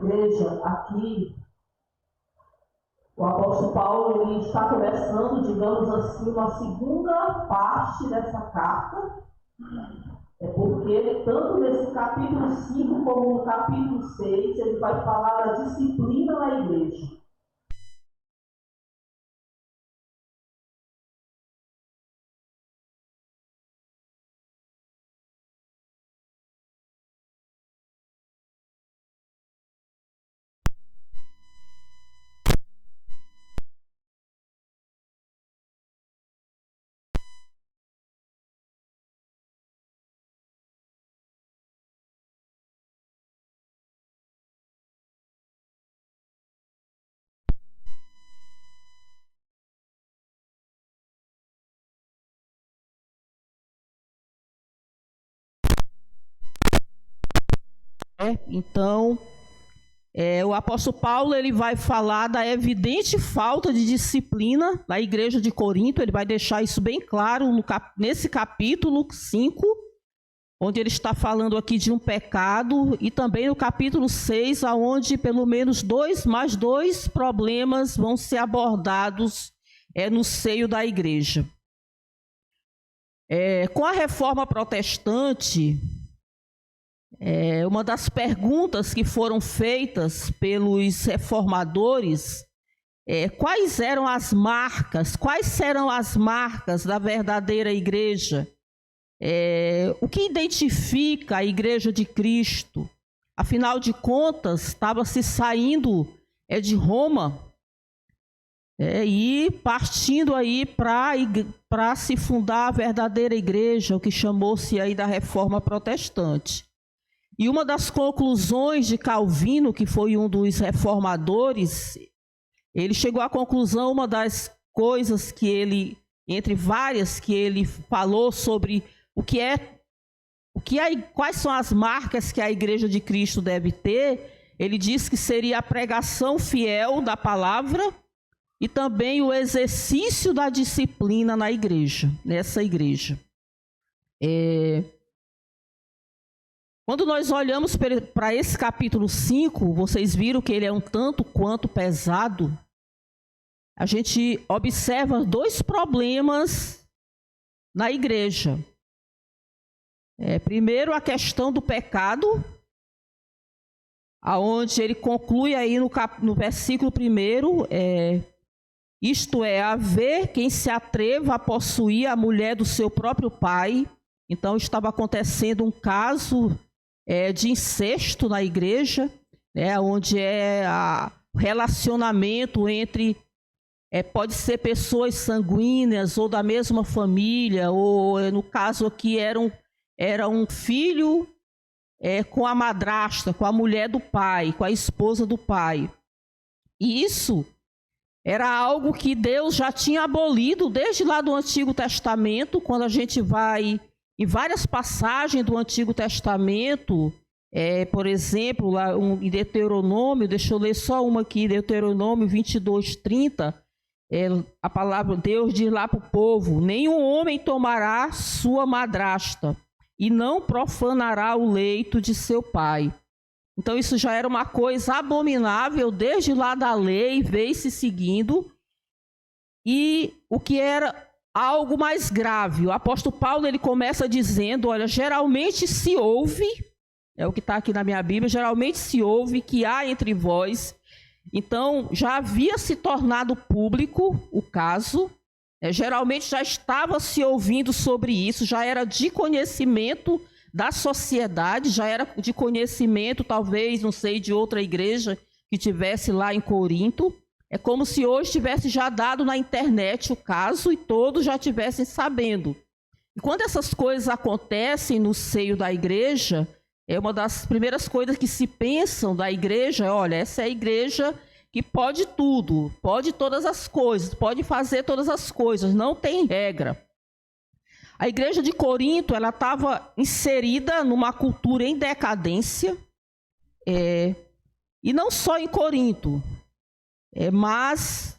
igreja, aqui, o apóstolo Paulo ele está começando, digamos assim, uma segunda parte dessa carta, porque tanto nesse capítulo 5 como no capítulo 6, ele vai falar da disciplina na igreja. Então, o apóstolo Paulo ele vai falar da evidente falta de disciplina na igreja de Corinto. Ele vai deixar isso bem claro nesse capítulo 5, onde ele está falando aqui de um pecado, e também no capítulo 6, onde pelo menos mais dois problemas vão ser abordados no seio da igreja. Com a reforma protestante, uma das perguntas que foram feitas pelos reformadores quais serão as marcas da verdadeira igreja? O que identifica a igreja de Cristo? Afinal de contas, estava se saindo de Roma e partindo aí para se fundar a verdadeira igreja, o que chamou-se aí da reforma protestante. E uma das conclusões de Calvino, que foi um dos reformadores, ele chegou à conclusão, uma das coisas que ele, entre várias que ele falou sobre quais são as marcas que a igreja de Cristo deve ter, ele disse que seria a pregação fiel da palavra e também o exercício da disciplina na igreja, nessa igreja. Quando nós olhamos para esse capítulo 5, vocês viram que ele é um tanto quanto pesado. A gente observa dois problemas na igreja. Primeiro, a questão do pecado, aonde ele conclui aí no versículo 1, isto é, haver quem se atreva a possuir a mulher do seu próprio pai. Então, estava acontecendo um caso de incesto na igreja, onde o relacionamento entre, pode ser pessoas sanguíneas ou da mesma família, ou no caso aqui era um filho com a madrasta, com a mulher do pai, com a esposa do pai. E isso era algo que Deus já tinha abolido desde lá do Antigo Testamento. Quando a gente vai em várias passagens do Antigo Testamento, por exemplo, lá em Deuteronômio, deixa eu ler só uma aqui, Deuteronômio 22:30, a palavra de Deus diz lá para o povo: nenhum homem tomará sua madrasta e não profanará o leito de seu pai. Então isso já era uma coisa abominável desde lá da lei, veio se seguindo. E o que era algo mais grave, o apóstolo Paulo ele começa dizendo: olha, geralmente se ouve, é o que está aqui na minha Bíblia, geralmente se ouve que há entre vós. Então já havia se tornado público o caso, geralmente já estava se ouvindo sobre isso, já era de conhecimento da sociedade, já era de conhecimento, talvez, não sei, de outra igreja que tivesse lá em Corinto. É como se hoje tivesse já dado na internet o caso e todos já tivessem sabendo. E quando essas coisas acontecem no seio da igreja, uma das primeiras coisas que se pensam da igreja, olha, essa é a igreja que pode tudo, pode todas as coisas, pode fazer todas as coisas, não tem regra. A igreja de Corinto, ela estava inserida numa cultura em decadência, e não só em Corinto, mas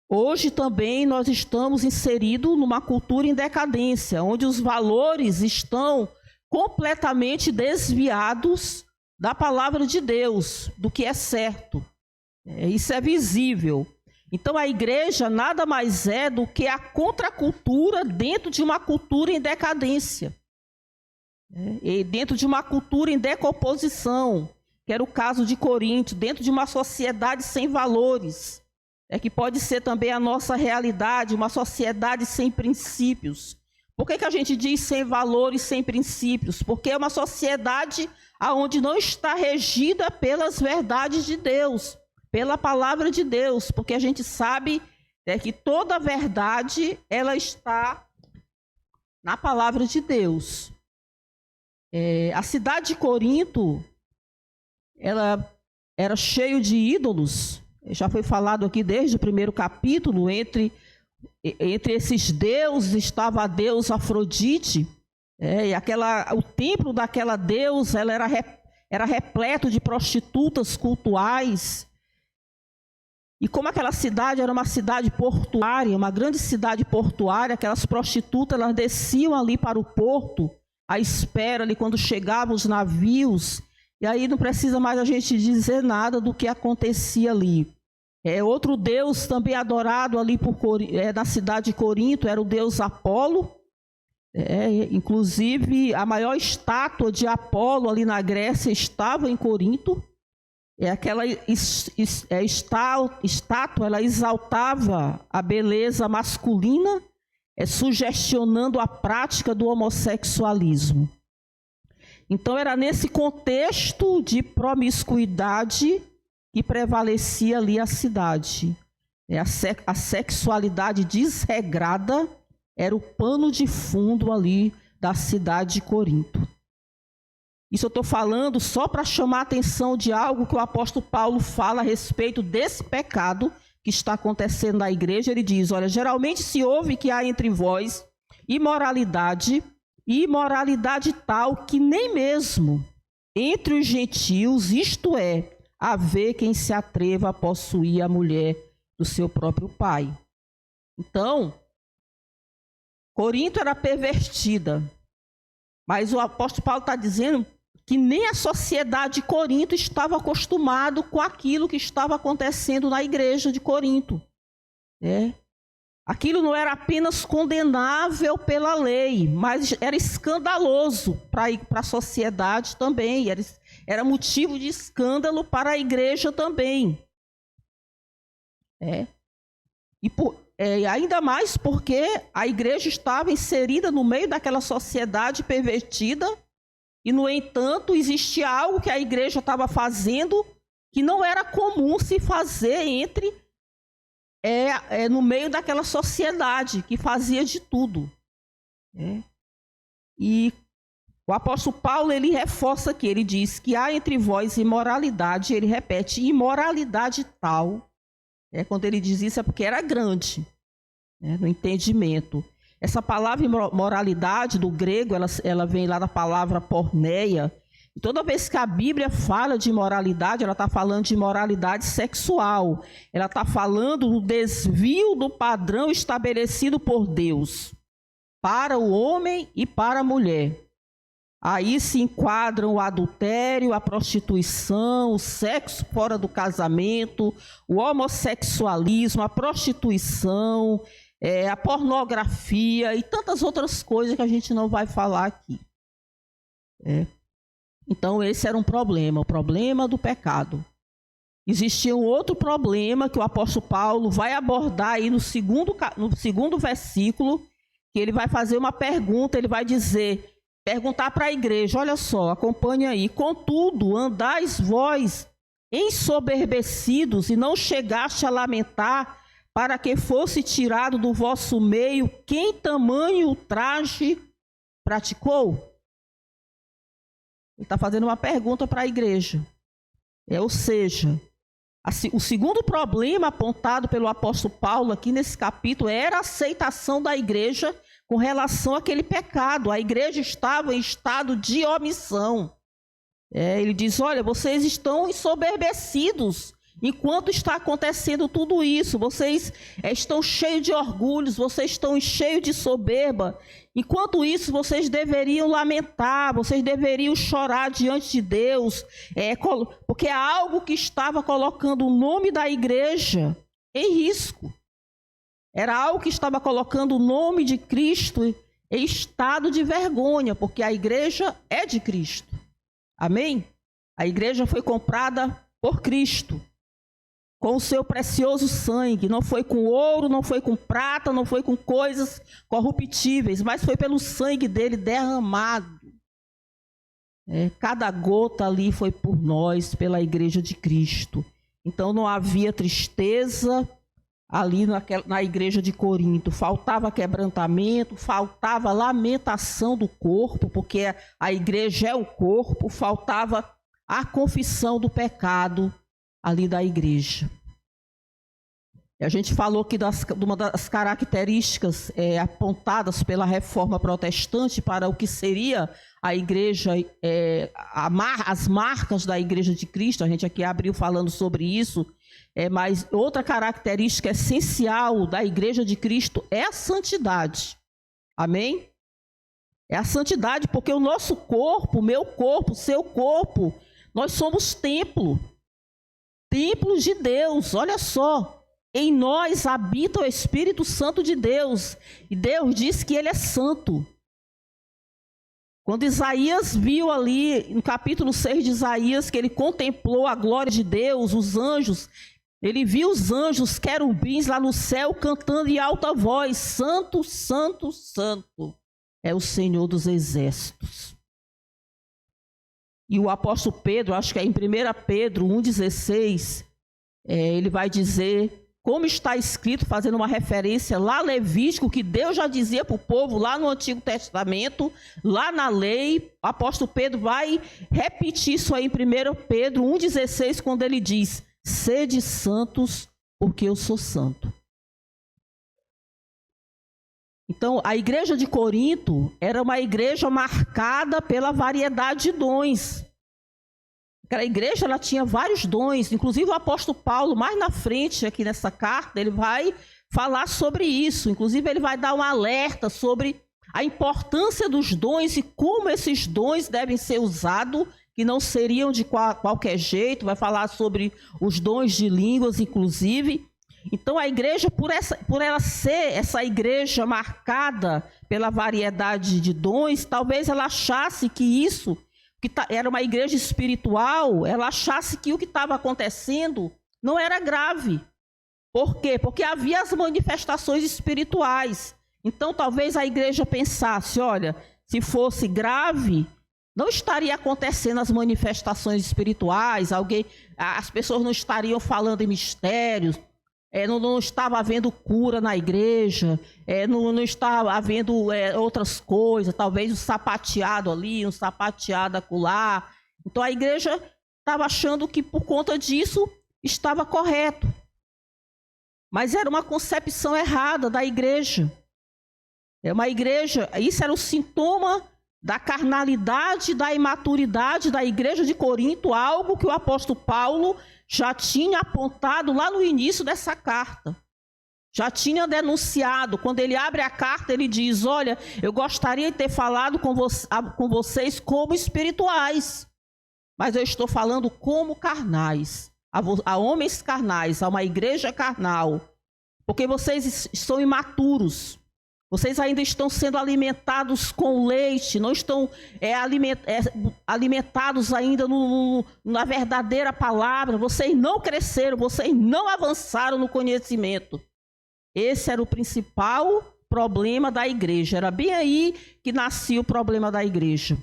hoje também nós estamos inseridos numa cultura em decadência, onde os valores estão completamente desviados da palavra de Deus, do que é certo. Isso é visível. Então a igreja nada mais é do que a contracultura dentro de uma cultura em decadência. E dentro de uma cultura em decomposição, que era o caso de Corinto, dentro de uma sociedade sem valores, que pode ser também a nossa realidade, uma sociedade sem princípios. Por que a gente diz sem valores, sem princípios? Porque é uma sociedade onde não está regida pelas verdades de Deus, pela palavra de Deus, porque a gente sabe que toda a verdade ela está na palavra de Deus. A cidade de Corinto, ela era cheia de ídolos. Já foi falado aqui desde o primeiro capítulo, entre esses deuses estava a deusa Afrodite, e o templo daquela deusa ela era repleto de prostitutas cultuais. E como aquela cidade era uma cidade portuária, uma grande cidade portuária, aquelas prostitutas elas desciam ali para o porto, à espera ali quando chegavam os navios, e aí não precisa mais a gente dizer nada do que acontecia ali. Outro deus também adorado ali na cidade de Corinto era o deus Apolo. Inclusive, a maior estátua de Apolo ali na Grécia estava em Corinto. Aquela estátua ela exaltava a beleza masculina, sugestionando a prática do homossexualismo. Então, era nesse contexto de promiscuidade que prevalecia ali a cidade. A sexualidade desregrada era o pano de fundo ali da cidade de Corinto. Isso eu estou falando só para chamar a atenção de algo que o apóstolo Paulo fala a respeito desse pecado que está acontecendo na igreja. Ele diz, olha, geralmente se ouve que há entre vós imoralidade, e imoralidade tal que nem mesmo entre os gentios, isto é, haver quem se atreva a possuir a mulher do seu próprio pai. Então, Corinto era pervertida, mas o apóstolo Paulo está dizendo que nem a sociedade de Corinto estava acostumado com aquilo que estava acontecendo na igreja de Corinto. Aquilo não era apenas condenável pela lei, mas era escandaloso para a sociedade também, era motivo de escândalo para a igreja também. Ainda mais porque a igreja estava inserida no meio daquela sociedade pervertida e, no entanto, existia algo que a igreja estava fazendo que não era comum se fazer no meio daquela sociedade que fazia de tudo. E o apóstolo Paulo, ele reforça aqui, ele diz que há entre vós imoralidade, ele repete, imoralidade tal. Quando ele diz isso é porque era grande, no entendimento. Essa palavra imoralidade do grego, ela vem lá da palavra porneia. E toda vez que a Bíblia fala de imoralidade, ela está falando de imoralidade sexual. Ela está falando do desvio do padrão estabelecido por Deus para o homem e para a mulher. Aí se enquadram o adultério, a prostituição, o sexo fora do casamento, o homossexualismo, a prostituição, a pornografia e tantas outras coisas que a gente não vai falar aqui. Então esse era um problema, o problema do pecado. Existia um outro problema que o apóstolo Paulo vai abordar aí no segundo versículo, que ele vai fazer uma pergunta, ele vai perguntar para a igreja, olha só, acompanhe aí. Contudo, andais vós ensoberbecidos e não chegaste a lamentar para que fosse tirado do vosso meio quem tamanho ultraje praticou? Ele está fazendo uma pergunta para a igreja. Ou seja, o segundo problema apontado pelo apóstolo Paulo aqui nesse capítulo era a aceitação da igreja com relação àquele pecado. A igreja estava em estado de omissão. Ele diz, olha, vocês estão ensoberbecidos Enquanto está acontecendo tudo isso, vocês estão cheios de orgulhos, vocês estão cheios de soberba. Enquanto isso, vocês deveriam lamentar, vocês deveriam chorar diante de Deus, porque é algo que estava colocando o nome da igreja em risco. Era algo que estava colocando o nome de Cristo em estado de vergonha, porque a igreja é de Cristo. Amém? A igreja foi comprada por Cristo, com o seu precioso sangue. Não foi com ouro, não foi com prata, não foi com coisas corruptíveis, mas foi pelo sangue dele derramado. Cada gota ali foi por nós, pela igreja de Cristo. Então não havia tristeza ali na igreja de Corinto. Faltava quebrantamento, faltava lamentação do corpo, porque a igreja é o corpo. Faltava a confissão do pecado ali da igreja. E a gente falou que de uma das características apontadas pela reforma protestante para o que seria a igreja, as marcas da igreja de Cristo. A gente aqui abriu falando sobre isso, mas outra característica essencial da igreja de Cristo é a santidade. Amém? É a santidade, porque o nosso corpo, meu corpo, seu corpo, nós somos templos de Deus. Olha só, em nós habita o Espírito Santo de Deus, e Deus diz que ele é santo. Quando Isaías viu ali, no capítulo 6 de Isaías, que ele contemplou a glória de Deus, os anjos, ele viu os anjos, querubins lá no céu, cantando em alta voz: Santo, Santo, Santo é o Senhor dos exércitos. E o apóstolo Pedro, acho que é em 1 Pedro 1,16, ele vai dizer, como está escrito, fazendo uma referência lá Levítico, que Deus já dizia para o povo lá no Antigo Testamento, lá na lei. O apóstolo Pedro vai repetir isso aí em 1 Pedro 1,16, quando ele diz: sede santos, porque eu sou santo. Então, a igreja de Corinto era uma igreja marcada pela variedade de dons. Aquela igreja, ela tinha vários dons. Inclusive, o apóstolo Paulo, mais na frente, aqui nessa carta, ele vai falar sobre isso. Inclusive, ele vai dar um alerta sobre a importância dos dons e como esses dons devem ser usados, que não seriam de qualquer jeito. Vai falar sobre os dons de línguas, inclusive. Então, a igreja, por ela ser essa igreja marcada pela variedade de dons, talvez ela achasse que isso, que era uma igreja espiritual, ela achasse que o que estava acontecendo não era grave. Por quê? Porque havia as manifestações espirituais. Então, talvez a igreja pensasse, olha, se fosse grave, não estaria acontecendo as manifestações espirituais, as pessoas não estariam falando em mistérios, não estava havendo cura na igreja, não estava havendo outras coisas, talvez um sapateado ali, um sapateado acolá. Então a igreja estava achando que por conta disso estava correto. Mas era uma concepção errada da igreja. Isso era o sintoma da carnalidade, da imaturidade da igreja de Corinto, algo que o apóstolo Paulo já tinha apontado lá no início dessa carta. Já tinha denunciado. Quando ele abre a carta, ele diz: olha, eu gostaria de ter falado com vocês como espirituais, mas eu estou falando como carnais, a homens carnais, a uma igreja carnal, porque vocês são imaturos. Vocês ainda estão sendo alimentados com leite, não estão alimentados ainda na verdadeira palavra. Vocês não cresceram, vocês não avançaram no conhecimento. Esse era o principal problema da igreja. Era bem aí que nascia o problema da igreja.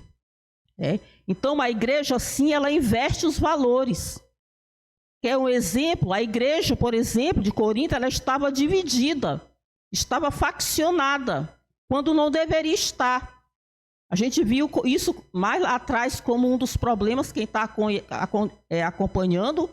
Então, a igreja, assim, ela inverte os valores. Quer um exemplo? A igreja, por exemplo, de Corinto, ela estava dividida. Estava faccionada, quando não deveria estar. A gente viu isso mais lá atrás como um dos problemas, quem está acompanhando.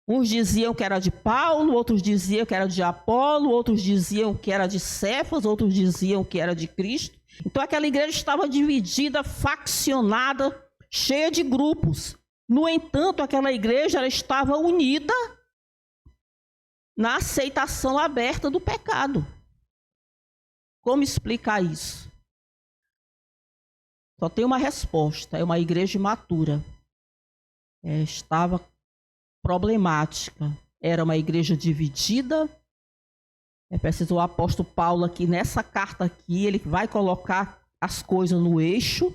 Uns diziam que era de Paulo, outros diziam que era de Apolo, outros diziam que era de Cefas, outros diziam que era de Cristo. Então aquela igreja estava dividida, faccionada, cheia de grupos. No entanto, aquela igreja ela estava unida na aceitação aberta do pecado. Como explicar isso? Só tem uma resposta: é uma igreja imatura. Estava problemática. Era uma igreja dividida. É preciso o apóstolo Paulo aqui, nessa carta aqui, ele vai colocar as coisas no eixo,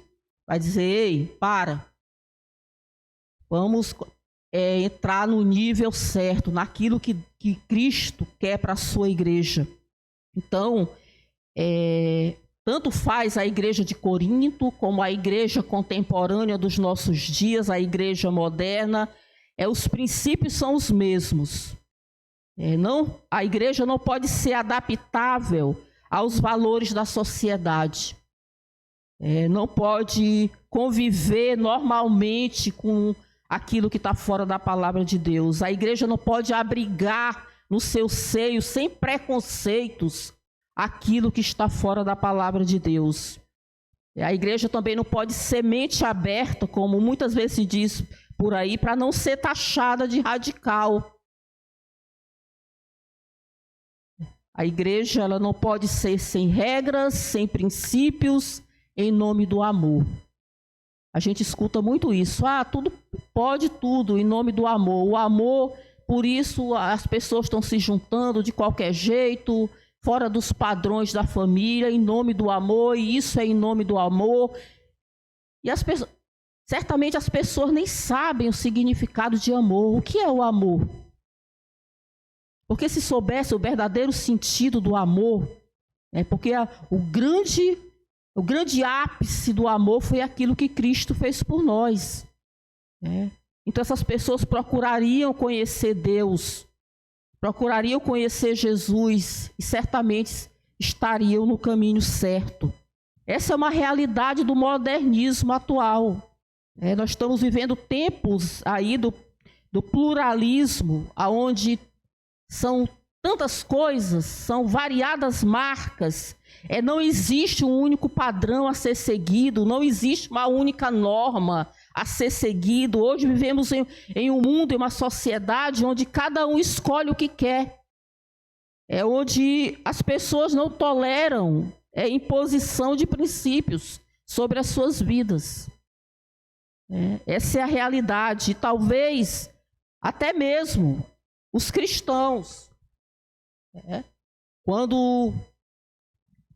vai dizer: ei, para. Vamos entrar no nível certo, naquilo que Cristo quer para a sua igreja. Então, tanto faz a igreja de Corinto, como a igreja contemporânea dos nossos dias, a igreja moderna, os princípios são os mesmos. A igreja não pode ser adaptável aos valores da sociedade. Não pode conviver normalmente com aquilo que está fora da palavra de Deus. A igreja não pode abrigar no seu seio, sem preconceitos, aquilo que está fora da palavra de Deus. A igreja também não pode ser mente aberta, como muitas vezes se diz por aí, para não ser taxada de radical. A igreja ela não pode ser sem regras, sem princípios, em nome do amor. A gente escuta muito isso. Tudo pode tudo em nome do amor. O amor, por isso as pessoas estão se juntando de qualquer jeito, fora dos padrões da família, em nome do amor, e isso é em nome do amor. E certamente as pessoas nem sabem o significado de amor. O que é o amor? Porque se soubesse o verdadeiro sentido do amor, porque o grande ápice do amor foi aquilo que Cristo fez por nós. Então essas pessoas procurariam conhecer Deus, procurariam conhecer Jesus e certamente estariam no caminho certo. Essa é uma realidade do modernismo atual. Nós estamos vivendo tempos aí do pluralismo, onde são tantas coisas, são variadas marcas. Não existe um único padrão a ser seguido, não existe uma única norma a ser seguido. Hoje vivemos em um mundo, em uma sociedade onde cada um escolhe o que quer. Onde as pessoas não toleram imposição de princípios sobre as suas vidas. Essa é a realidade. E talvez até mesmo os cristãos, quando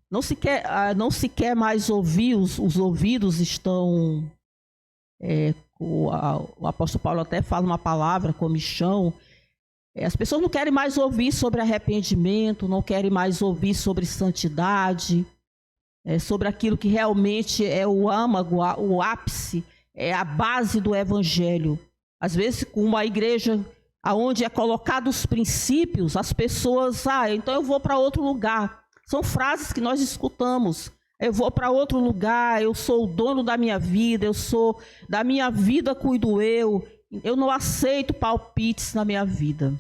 não se quer mais ouvir, os ouvidos estão... o apóstolo Paulo até fala uma palavra, comichão. As pessoas não querem mais ouvir sobre arrependimento, não querem mais ouvir sobre santidade, sobre aquilo que realmente é o âmago, o ápice, a base do evangelho. Às vezes, com uma igreja onde é colocado os princípios, as pessoas, então eu vou para outro lugar. São frases que nós escutamos. Eu vou para outro lugar, eu sou o dono da minha vida, da minha vida cuido eu não aceito palpites na minha vida.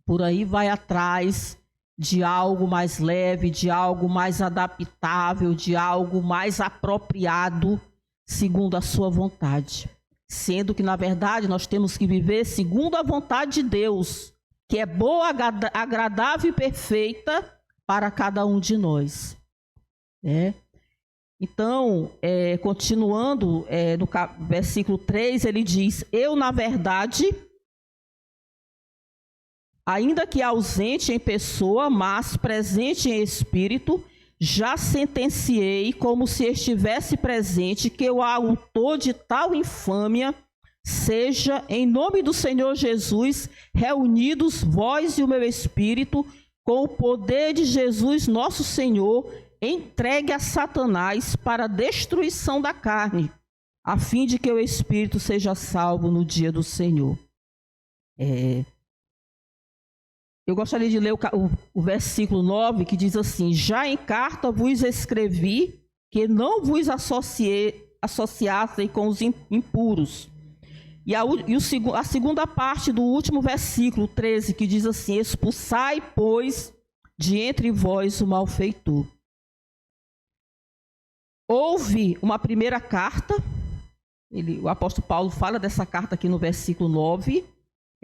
Por aí vai atrás de algo mais leve, de algo mais adaptável, de algo mais apropriado segundo a sua vontade. Sendo que, na verdade, nós temos que viver segundo a vontade de Deus, que é boa, agradável e perfeita para cada um de nós. Então, continuando, no versículo 3, ele diz: eu, na verdade, ainda que ausente em pessoa, mas presente em espírito, já sentenciei, como se estivesse presente, que o autor de tal infâmia seja, em nome do Senhor Jesus, reunidos vós e o meu espírito, com o poder de Jesus nosso Senhor, entregue a Satanás para a destruição da carne, a fim de que o espírito seja salvo no dia do Senhor. Eu gostaria de ler o versículo 9, que diz assim: já em carta vos escrevi que não vos associassem com os impuros. E a segunda parte do último versículo 13, que diz assim: expulsai, pois, de entre vós o malfeitor. Houve uma primeira carta, o apóstolo Paulo fala dessa carta aqui no versículo 9,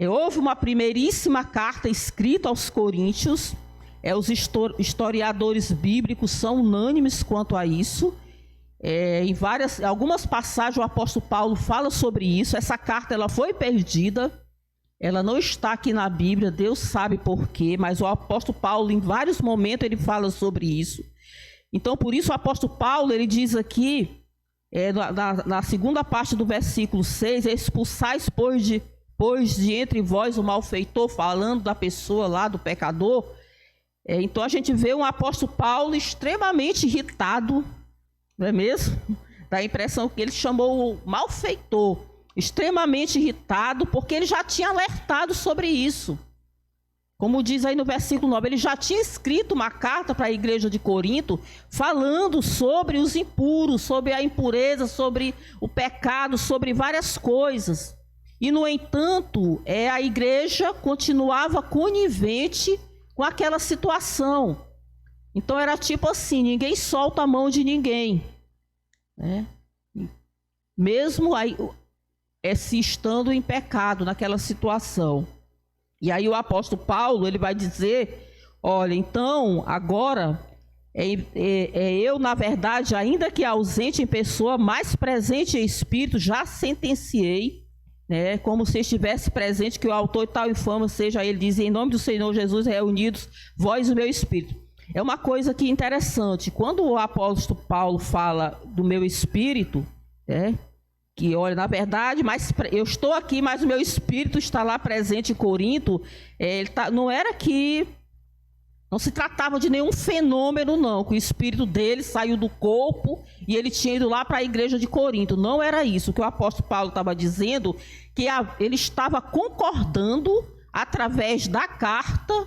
Houve uma primeiríssima carta escrita aos Coríntios. Os historiadores bíblicos são unânimes quanto a isso. Em algumas passagens o apóstolo Paulo fala sobre isso. Essa carta ela foi perdida, ela não está aqui na Bíblia, Deus sabe por quê, mas o apóstolo Paulo em vários momentos ele fala sobre isso. Então por isso o apóstolo Paulo ele diz aqui, na segunda parte do versículo 6, expulsais pois de entre vós o malfeitor, falando da pessoa lá, do pecador. Então a gente vê um apóstolo Paulo extremamente irritado, não é mesmo? Dá a impressão que ele chamou o malfeitor, extremamente irritado, porque ele já tinha alertado sobre isso. Como diz aí no versículo 9, ele já tinha escrito uma carta para a igreja de Corinto, falando sobre os impuros, sobre a impureza, sobre o pecado, sobre várias coisas. E, no entanto, a igreja continuava conivente com aquela situação. Então era tipo assim, ninguém solta a mão de ninguém, né? Mesmo aí, se estando em pecado naquela situação. E aí o apóstolo Paulo, ele vai dizer, olha, então, agora, eu, na verdade, ainda que ausente em pessoa, mais presente em espírito, já sentenciei, né, como se estivesse presente, que o autor de tal infâmia seja ele, diz, em nome do Senhor Jesus, reunidos, vós e o meu espírito. É uma coisa que interessante, quando o apóstolo Paulo fala do meu espírito, que olha, na verdade, mas eu estou aqui, mas o meu espírito está lá presente em Corinto, não era que, não se tratava de nenhum fenômeno não, que o espírito dele saiu do corpo e ele tinha ido lá para a igreja de Corinto, não era isso, o que o apóstolo Paulo estava dizendo, que ele estava concordando através da carta,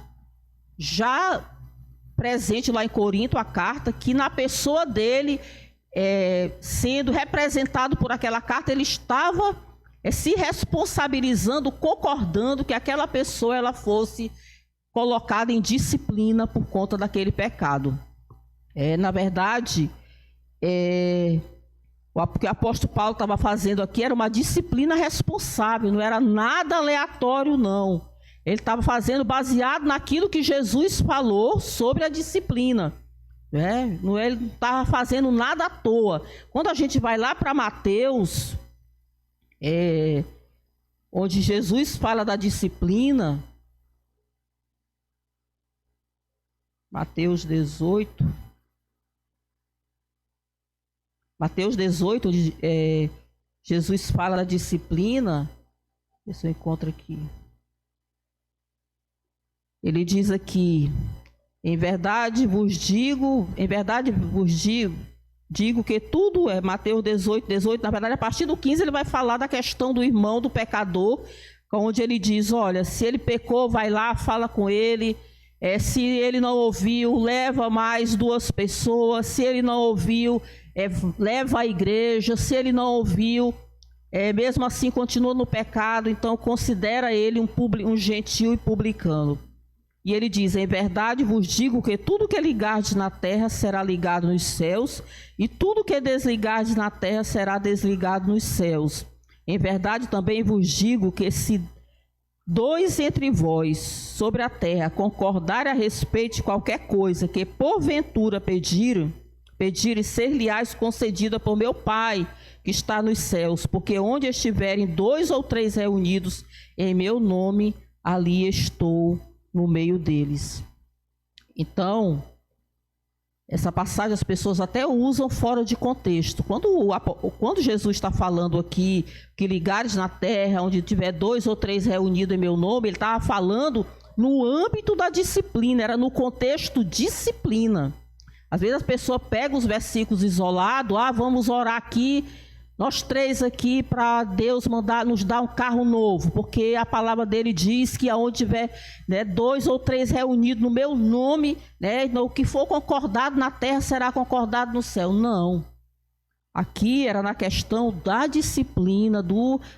já presente lá em Corinto, a carta, que na pessoa dele, sendo representado por aquela carta, ele estava se responsabilizando, concordando que aquela pessoa ela fosse colocada em disciplina por conta daquele pecado. Na verdade, o que o apóstolo Paulo estava fazendo aqui era uma disciplina responsável, não era nada aleatório, não. Ele estava fazendo baseado naquilo que Jesus falou sobre a disciplina. Ele não estava fazendo nada à toa. Quando a gente vai lá para Mateus, onde Jesus fala da disciplina, Mateus 18, onde Jesus fala da disciplina, deixa eu ver se eu encontro aqui. Ele diz aqui, em verdade vos digo que tudo Mateus 18, na verdade a partir do 15 ele vai falar da questão do irmão, do pecador, onde ele diz, olha, se ele pecou, vai lá, fala com ele, se ele não ouviu, leva mais 2 pessoas, se ele não ouviu, leva à igreja, se ele não ouviu, mesmo assim continua no pecado, então considera ele um gentil e publicano. E ele diz, em verdade vos digo que tudo que ligardes na terra será ligado nos céus, e tudo que desligardes na terra será desligado nos céus. Em verdade também vos digo que se 2 entre vós sobre a terra concordarem a respeito de qualquer coisa que porventura pedirem, ser-lhe-ás concedida por meu Pai que está nos céus, porque onde estiverem 2 ou 3 reunidos em meu nome, ali estou no meio deles. Então, essa passagem as pessoas até usam fora de contexto. Quando Jesus está falando aqui, que ligares na terra, onde tiver 2 ou 3 reunidos em meu nome, ele estava falando no âmbito da disciplina, era no contexto disciplina. Às vezes as pessoas pegam os versículos isolados, vamos orar aqui, nós 3 aqui, para Deus nos dar um carro novo, porque a palavra dele diz que aonde tiver 2 ou 3 reunidos no meu nome, o que for concordado na terra será concordado no céu. Não. Aqui era na questão da disciplina,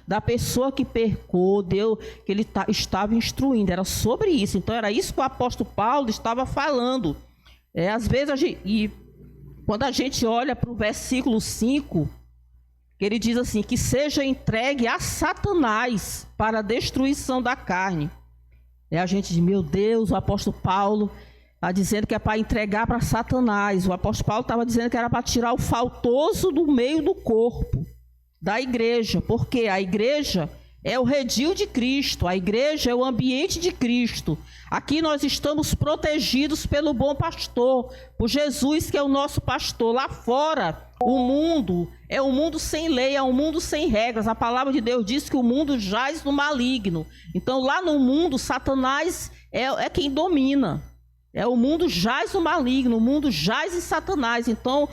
da pessoa que pecou, que ele estava instruindo, era sobre isso. Então era isso que o apóstolo Paulo estava falando. Às vezes, quando a gente olha para o versículo 5, que ele diz assim, que seja entregue a Satanás para a destruição da carne. E a gente diz, meu Deus, o apóstolo Paulo está dizendo que é para entregar para Satanás. O apóstolo Paulo estava dizendo que era para tirar o faltoso do meio do corpo, da igreja, porque a igreja é o redil de Cristo, a igreja é o ambiente de Cristo. Aqui nós estamos protegidos pelo bom pastor, por Jesus que é o nosso pastor. Lá fora, o mundo é um mundo sem lei, é um mundo sem regras. A palavra de Deus diz que o mundo jaz no maligno. Então lá no mundo, Satanás é quem domina. O mundo jaz no maligno, o mundo jaz em Satanás. Então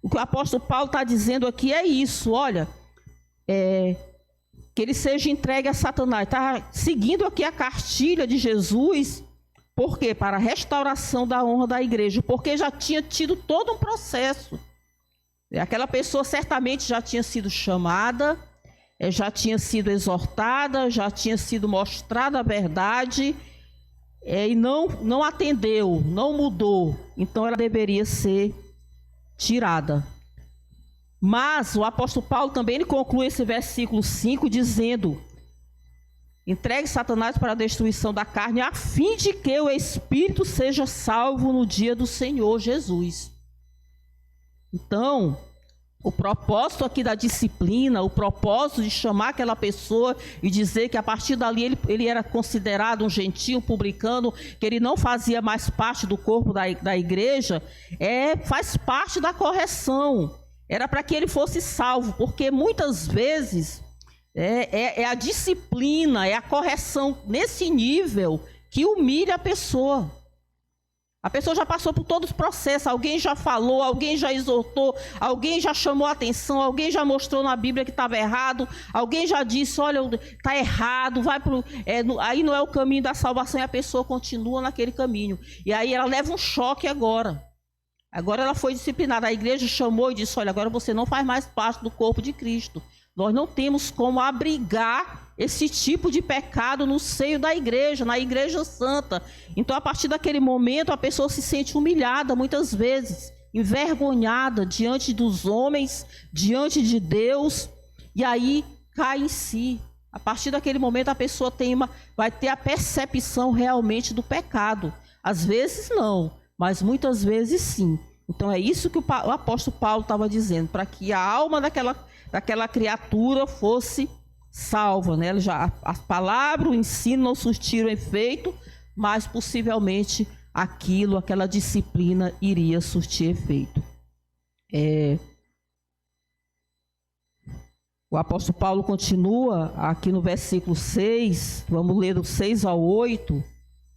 o que o apóstolo Paulo está dizendo aqui é isso, olha, que ele seja entregue a Satanás. Está seguindo aqui a cartilha de Jesus. Por quê? Para a restauração da honra da igreja. Porque já tinha tido todo um processo. Aquela pessoa certamente já tinha sido chamada, já tinha sido exortada, já tinha sido mostrada a verdade, e não atendeu, não mudou. Então ela deveria ser tirada. Mas o apóstolo Paulo também ele conclui esse versículo 5 dizendo: entregue Satanás para a destruição da carne, a fim de que o espírito seja salvo no dia do Senhor Jesus. Então, o propósito aqui da disciplina, o propósito de chamar aquela pessoa e dizer que a partir dali ele era considerado um gentio, um publicano, que ele não fazia mais parte do corpo da igreja, faz parte da correção. Era para que ele fosse salvo, porque muitas vezes é a disciplina, é a correção nesse nível que humilha a pessoa. A pessoa já passou por todos os processos, alguém já falou, alguém já exortou, alguém já chamou a atenção, alguém já mostrou na Bíblia que estava errado, alguém já disse, olha, está errado, aí não é o caminho da salvação, e a pessoa continua naquele caminho. E aí ela leva um choque agora. Agora ela foi disciplinada, a igreja chamou e disse, olha, agora você não faz mais parte do corpo de Cristo. Nós não temos como abrigar esse tipo de pecado no seio da igreja, na igreja santa. Então, a partir daquele momento, a pessoa se sente humilhada, muitas vezes, envergonhada diante dos homens, diante de Deus, e aí cai em si. A partir daquele momento, a pessoa vai ter a percepção realmente do pecado. Às vezes não, mas muitas vezes sim. Então, é isso que o apóstolo Paulo estava dizendo, para que a alma daquela criatura fosse salva, né? A palavra, o ensino não surtiram efeito, mas possivelmente aquela disciplina iria surtir efeito. O apóstolo Paulo continua aqui no versículo 6, vamos ler do 6 ao 8,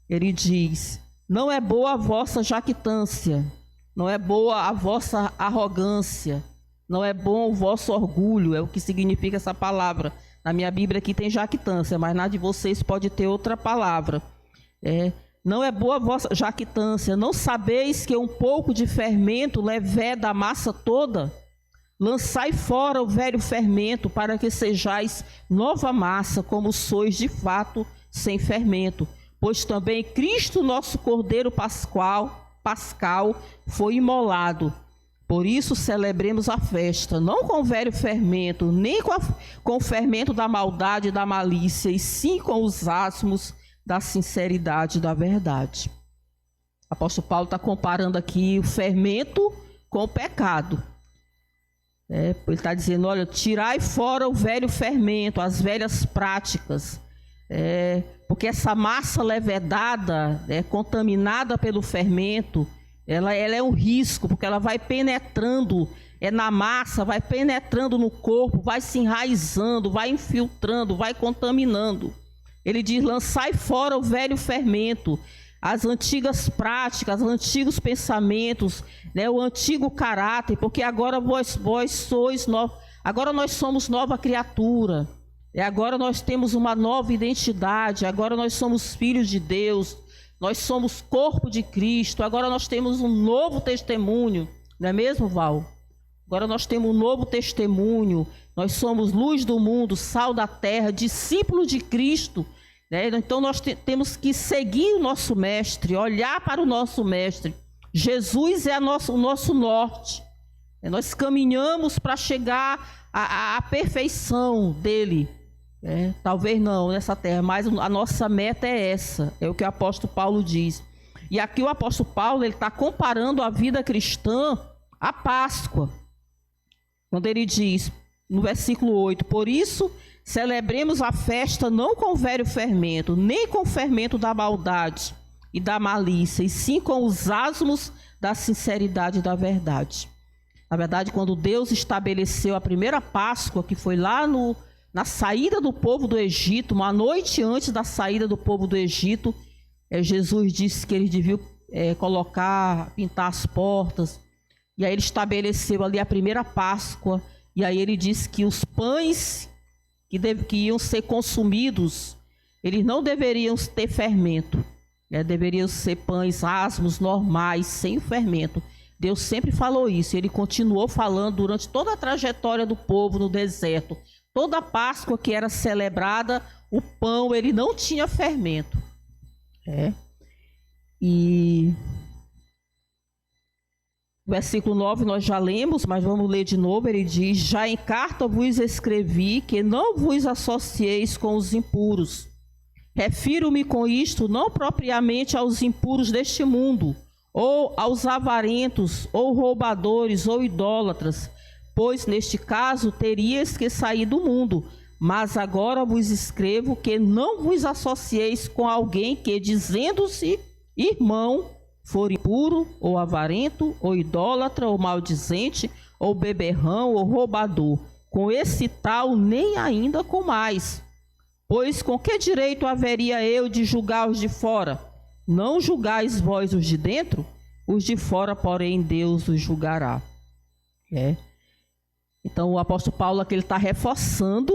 ele diz: não é boa a vossa jactância, não é boa a vossa arrogância, não é bom o vosso orgulho, é o que significa essa palavra. Na minha Bíblia aqui tem jactância, mas na de vocês pode ter outra palavra. Não é boa a vossa jactância, não sabeis que um pouco de fermento leveda a massa toda? Lançai fora o velho fermento, para que sejais nova massa, como sois de fato sem fermento. Pois também Cristo, nosso Cordeiro Pascal, foi imolado. Por isso celebremos a festa, não com o velho fermento, nem com o fermento da maldade e da malícia, e sim com os asmos da sinceridade e da verdade. O apóstolo Paulo está comparando aqui o fermento com o pecado. Ele está dizendo, olha, tirai fora o velho fermento, as velhas práticas, porque essa massa levedada, contaminada pelo fermento, ela é um risco, porque ela vai penetrando na massa, vai penetrando no corpo, vai se enraizando, vai infiltrando, vai contaminando. Ele diz, lançai fora o velho fermento, as antigas práticas, os antigos pensamentos, o antigo caráter, porque agora vós sois agora nós somos nova criatura, agora nós temos uma nova identidade, agora nós somos filhos de Deus, nós somos corpo de Cristo, agora nós temos um novo testemunho, não é mesmo, Val? Agora nós temos um novo testemunho, nós somos luz do mundo, sal da terra, discípulo de Cristo, Então nós temos que seguir o nosso mestre, olhar para o nosso mestre. Jesus é o nosso norte, Nós caminhamos para chegar à perfeição dele. Talvez não nessa terra, mas a nossa meta é essa. É o que o apóstolo Paulo diz. E aqui o apóstolo Paulo está comparando a vida cristã à Páscoa. Quando ele diz, no versículo 8, por isso celebremos a festa não com velho fermento, nem com o fermento da maldade e da malícia, e sim com os asmos da sinceridade e da verdade. Na verdade, quando Deus estabeleceu a primeira Páscoa, que foi lá na saída do povo do Egito, uma noite antes da saída do povo do Egito, Jesus disse que eles deviam pintar as portas, e aí ele estabeleceu ali a primeira Páscoa, e aí ele disse que os pães que iam ser consumidos, eles não deveriam ter fermento, deveriam ser pães asmos, normais, sem o fermento. Deus sempre falou isso, ele continuou falando durante toda a trajetória do povo no deserto. Toda a Páscoa que era celebrada, o pão ele não tinha fermento. E versículo 9 nós já lemos, mas vamos ler de novo. Ele diz: já em carta vos escrevi que não vos associeis com os impuros. Refiro-me com isto não propriamente aos impuros deste mundo, ou aos avarentos, ou roubadores, ou idólatras, pois neste caso terias que sair do mundo. Mas agora vos escrevo que não vos associeis com alguém que, dizendo-se irmão, for impuro, ou avarento, ou idólatra, ou maldizente, ou beberrão, ou roubador. Com esse tal, nem ainda com mais. Pois com que direito haveria eu de julgar os de fora? Não julgais vós os de dentro? Os de fora, porém, Deus os julgará. Então, o apóstolo Paulo aqui está reforçando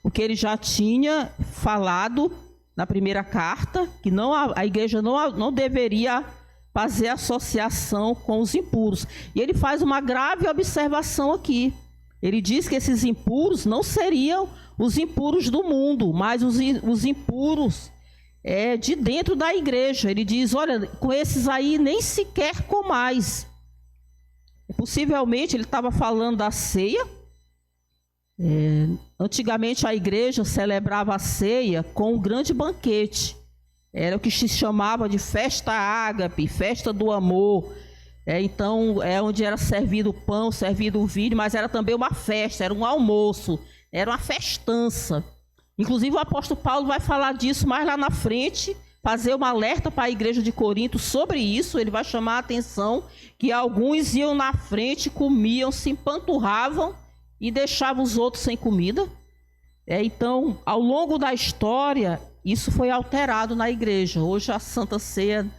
o que ele já tinha falado na primeira carta, que a igreja não deveria fazer associação com os impuros. E ele faz uma grave observação aqui. Ele diz que esses impuros não seriam os impuros do mundo, mas os impuros de dentro da igreja. Ele diz, olha, com esses aí nem sequer comais. Possivelmente ele estava falando da ceia. Antigamente a igreja celebrava a ceia com um grande banquete. Era o que se chamava de festa ágape, festa do amor. Então, onde era servido o pão, servido o vinho, mas era também uma festa, era um almoço, era uma festança. Inclusive o apóstolo Paulo vai falar disso mais lá na frente, fazer um alerta para a igreja de Corinto sobre isso. Ele vai chamar a atenção que alguns iam na frente, comiam, se empanturravam e deixavam os outros sem comida. Então, ao longo da história, isso foi alterado na igreja. Hoje a Santa Ceia,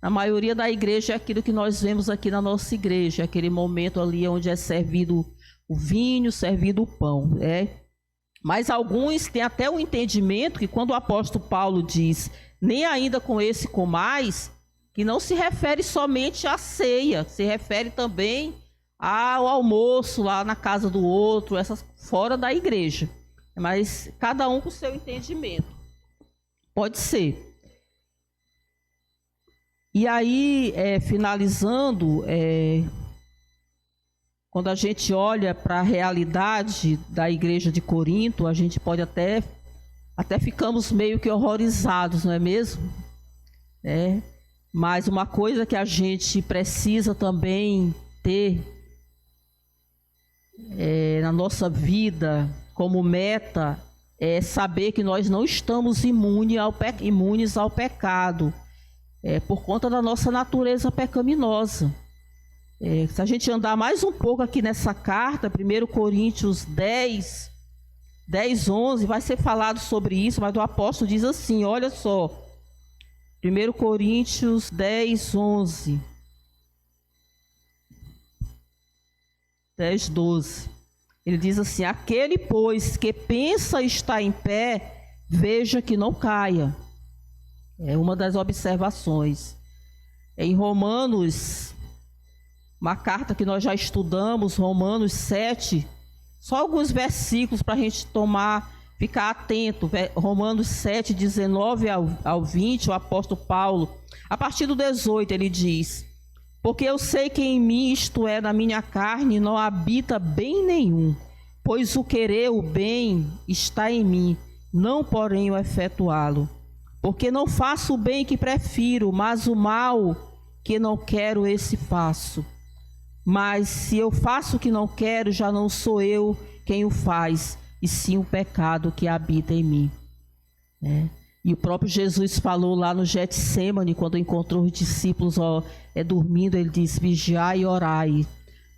na maioria da igreja, é aquilo que nós vemos aqui na nossa igreja, aquele momento ali onde é servido o vinho, servido o pão. Mas alguns têm até o entendimento que quando o apóstolo Paulo diz, nem ainda com esse comais, que não se refere somente à ceia, se refere também ao almoço lá na casa do outro, essas fora da igreja. Mas cada um com o seu entendimento. Pode ser. E aí, finalizando, quando a gente olha para a realidade da igreja de Corinto, a gente pode até ficamos meio que horrorizados, não é mesmo? Mas uma coisa que a gente precisa também ter na nossa vida como meta é saber que nós não estamos imunes ao pecado, por conta da nossa natureza pecaminosa. Se a gente andar mais um pouco aqui nessa carta, 1 Coríntios 10, 11, vai ser falado sobre isso, mas o apóstolo diz assim, olha só, 1 Coríntios 10, 11, 10, 12. Ele diz assim, aquele, pois, que pensa estar em pé, veja que não caia. É uma das observações. Em Romanos, uma carta que nós já estudamos, Romanos 7, só alguns versículos para a gente ficar atento. Romanos 7, 19 ao 20, o apóstolo Paulo, a partir do 18, ele diz, Porque eu sei que em mim, isto é, na minha carne, não habita bem nenhum, pois o querer o bem está em mim, não porém o efetuá-lo. Porque não faço o bem que prefiro, mas o mal que não quero, esse faço. Mas se eu faço o que não quero, já não sou eu quem o faz, e sim o pecado que habita em mim. E o próprio Jesus falou lá no Getsêmani, quando encontrou os discípulos dormindo, ele diz: vigiai e orai,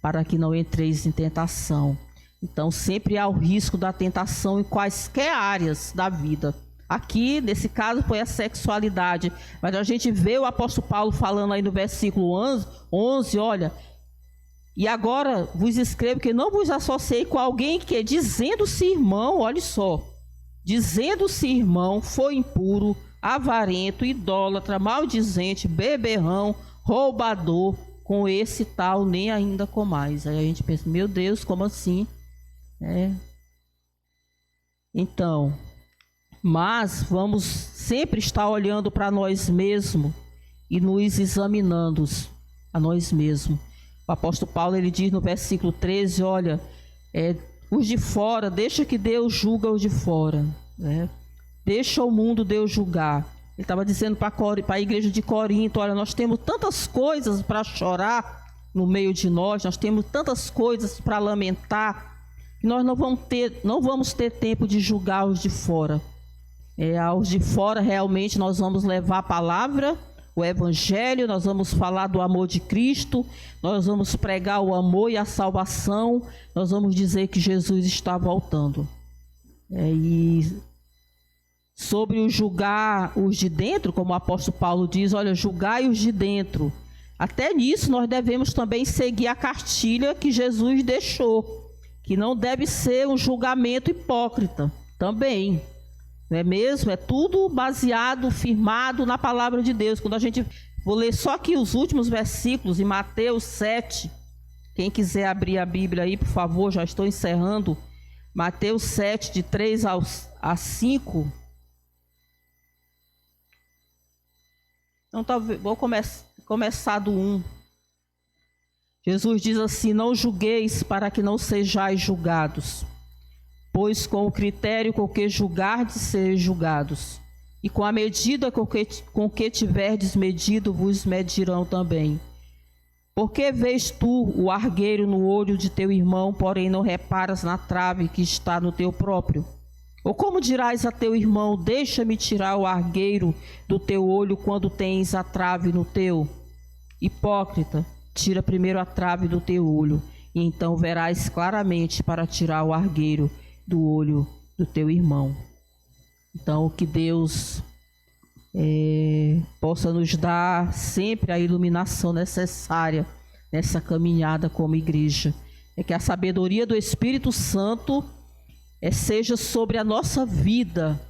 para que não entreis em tentação. Então sempre há o risco da tentação em quaisquer áreas da vida. Aqui, nesse caso, foi a sexualidade. Mas a gente vê o apóstolo Paulo falando aí no versículo 11, olha: e agora vos escrevo que não vos associei com alguém que, dizendo-se irmão, olha só, dizendo-se irmão, foi impuro, avarento, idólatra, maldizente, beberrão, roubador, com esse tal nem ainda com mais. Aí a gente pensa: meu Deus, como assim? Então, mas vamos sempre estar olhando para nós mesmos e nos examinando a nós mesmos. O apóstolo Paulo, ele diz no versículo 13, olha, os de fora, deixa que Deus julga os de fora, deixa o mundo Deus julgar. Ele estava dizendo para a igreja de Corinto: olha, nós temos tantas coisas para chorar no meio de nós temos tantas coisas para lamentar, que nós não vamos ter tempo de julgar os de fora. Aos de fora, realmente, nós vamos levar a palavra, o evangelho, nós vamos falar do amor de Cristo, nós vamos pregar o amor e a salvação, nós vamos dizer que Jesus está voltando. E sobre o julgar os de dentro, como o apóstolo Paulo diz, olha, julgai os de dentro. Até nisso nós devemos também seguir a cartilha que Jesus deixou, que não deve ser um julgamento hipócrita também. Não é mesmo? É tudo baseado, firmado na palavra de Deus. Quando a gente... Vou ler só aqui os últimos versículos em Mateus 7. Quem quiser abrir a Bíblia aí, por favor, já estou encerrando. Mateus 7, de 3 a 5. Então, talvez, vou começar do 1. Jesus diz assim: não julgueis para que não sejais julgados. Pois com o critério com que julgardes, sereis julgados. E com a medida com que tiverdes medido, vos medirão também. Porque vês tu o argueiro no olho de teu irmão, porém não reparas na trave que está no teu próprio? Ou como dirás a teu irmão: deixa-me tirar o argueiro do teu olho, quando tens a trave no teu? Hipócrita, tira primeiro a trave do teu olho, e então verás claramente para tirar o argueiro do olho do teu irmão. Então, que Deus possa nos dar sempre a iluminação necessária nessa caminhada como igreja. Que a sabedoria do Espírito Santo seja sobre a nossa vida,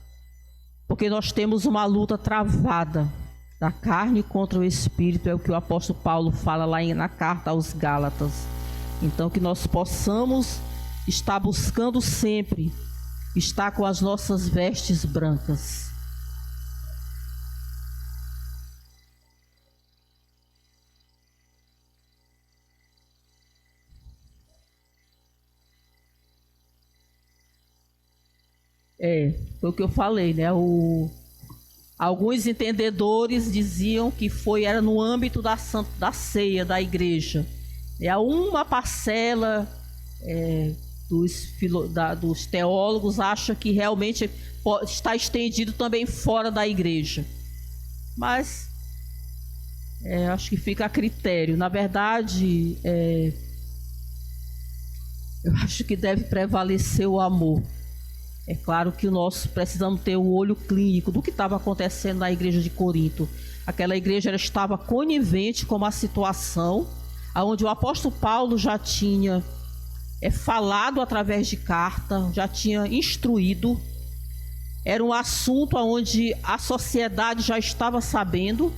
porque nós temos uma luta travada da carne contra o Espírito, é o que o apóstolo Paulo fala lá na carta aos Gálatas. Então, que nós possamos estar buscando sempre estar com as nossas vestes brancas. Foi o que eu falei, né? Alguns entendedores diziam que era no âmbito da ceia da igreja. Uma parcela dos teólogos acha que realmente está estendido também fora da igreja. Mas acho que fica a critério. Na verdade, eu acho que deve prevalecer o amor. É claro que nós precisamos ter o olho clínico do que estava acontecendo na igreja de Corinto. Aquela igreja estava conivente com uma situação onde o apóstolo Paulo já tinha falado através de carta, já tinha instruído. Era um assunto onde a sociedade já estava sabendo.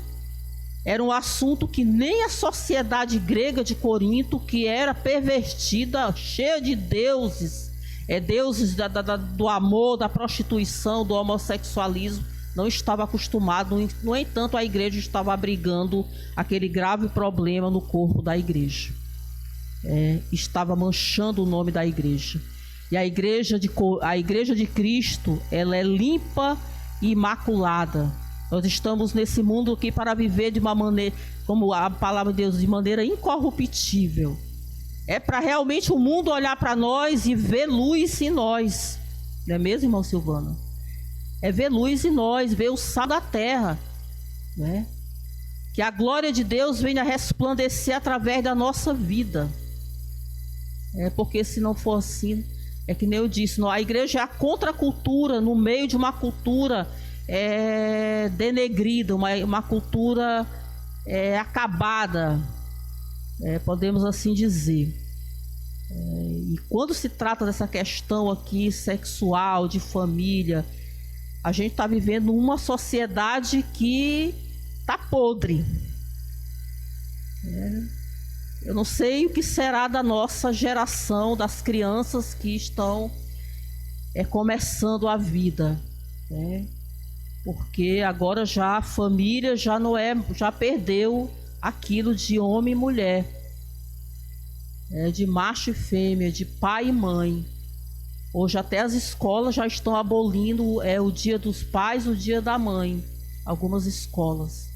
Era um assunto que nem a sociedade grega de Corinto, que era pervertida, cheia de deuses, deuses do amor, da prostituição, do homossexualismo, não estava acostumado. No entanto, a igreja estava abrigando aquele grave problema no corpo da igreja. Estava manchando o nome da igreja. E a igreja de Cristo, ela é limpa e imaculada. Nós estamos nesse mundo aqui para viver de uma maneira, como a palavra de Deus, de maneira incorruptível. É para realmente o mundo olhar para nós e ver luz em nós. Não é mesmo, irmão Silvana? É ver luz em nós, ver o sal da terra, né? Que a glória de Deus venha resplandecer através da nossa vida. Porque se não for assim, é que nem eu disse, a igreja é a contracultura no meio de uma cultura denegrida, uma cultura acabada, podemos assim dizer. E quando se trata dessa questão aqui sexual, de família, a gente está vivendo uma sociedade que está podre. Eu não sei o que será da nossa geração, das crianças que estão começando a vida, né? Porque agora já a família já perdeu aquilo de homem e mulher, de macho e fêmea, de pai e mãe. Hoje até as escolas já estão abolindo o dia dos pais, o dia da mãe, algumas escolas,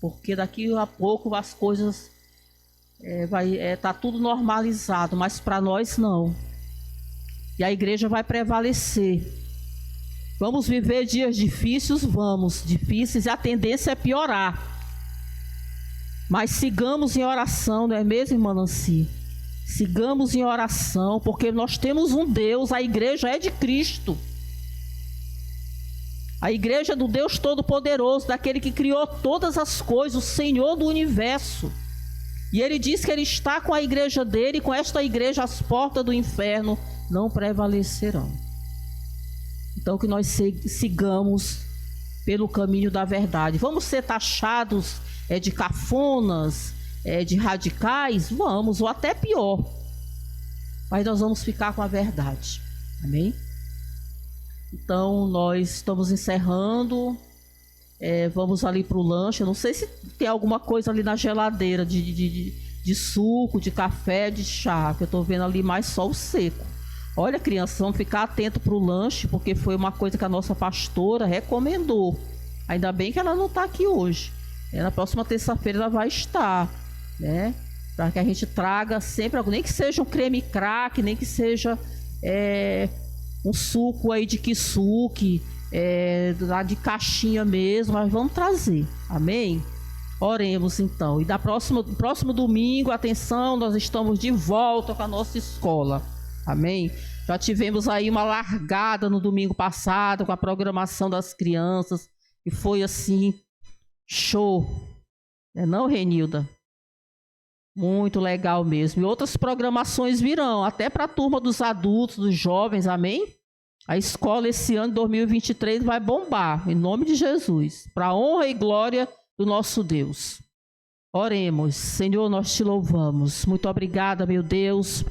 porque daqui a pouco as coisas tá tudo normalizado, mas para nós não. E a igreja vai prevalecer. Vamos viver dias difíceis, e a tendência é piorar. Mas sigamos em oração, não é mesmo, irmã Nancy? Sigamos em oração, porque nós temos um Deus, a igreja é de Cristo. A igreja é do Deus Todo-Poderoso, daquele que criou todas as coisas, o Senhor do universo. E ele diz que ele está com a igreja dele, e com esta igreja as portas do inferno não prevalecerão. Então que nós sigamos pelo caminho da verdade. Vamos ser taxados de cafonas, de radicais? Vamos, ou até pior. Mas nós vamos ficar com a verdade. Amém? Então nós estamos encerrando. Vamos ali para o lanche. Eu não sei se tem alguma coisa ali na geladeira de suco, de café, de chá, que eu estou vendo ali mais só o seco. Olha, crianças, vamos ficar atentos para o lanche, porque foi uma coisa que a nossa pastora recomendou. Ainda bem que ela não está aqui hoje. Na próxima terça-feira ela vai estar, né? Para que a gente traga sempre algo, nem que seja um creme crack, nem que seja um suco aí de kisuke, lá de caixinha mesmo, mas vamos trazer, amém? Oremos então. E próximo domingo, atenção, nós estamos de volta com a nossa escola, amém? Já tivemos aí uma largada no domingo passado com a programação das crianças, e foi assim, show, não, Renilda? Muito legal mesmo. E outras programações virão, até para a turma dos adultos, dos jovens, amém? A escola esse ano, 2023, vai bombar, em nome de Jesus, para a honra e glória do nosso Deus. Oremos. Senhor, nós te louvamos. Muito obrigada, meu Deus,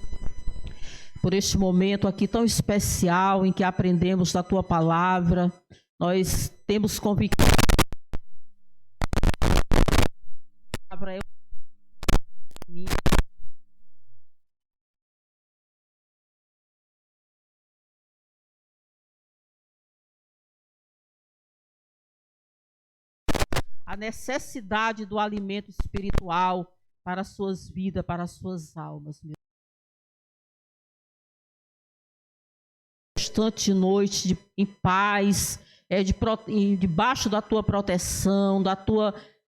por este momento aqui tão especial em que aprendemos da tua palavra. Nós temos convicção. A necessidade do alimento espiritual para as suas vidas, para as suas almas. Bastante noite em paz, debaixo da tua proteção, da tua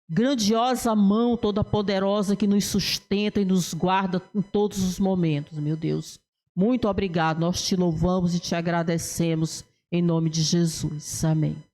grandiosa mão toda poderosa que nos sustenta e nos guarda em todos os momentos, meu Deus. Muito obrigado, nós te louvamos e te agradecemos em nome de Jesus. Amém.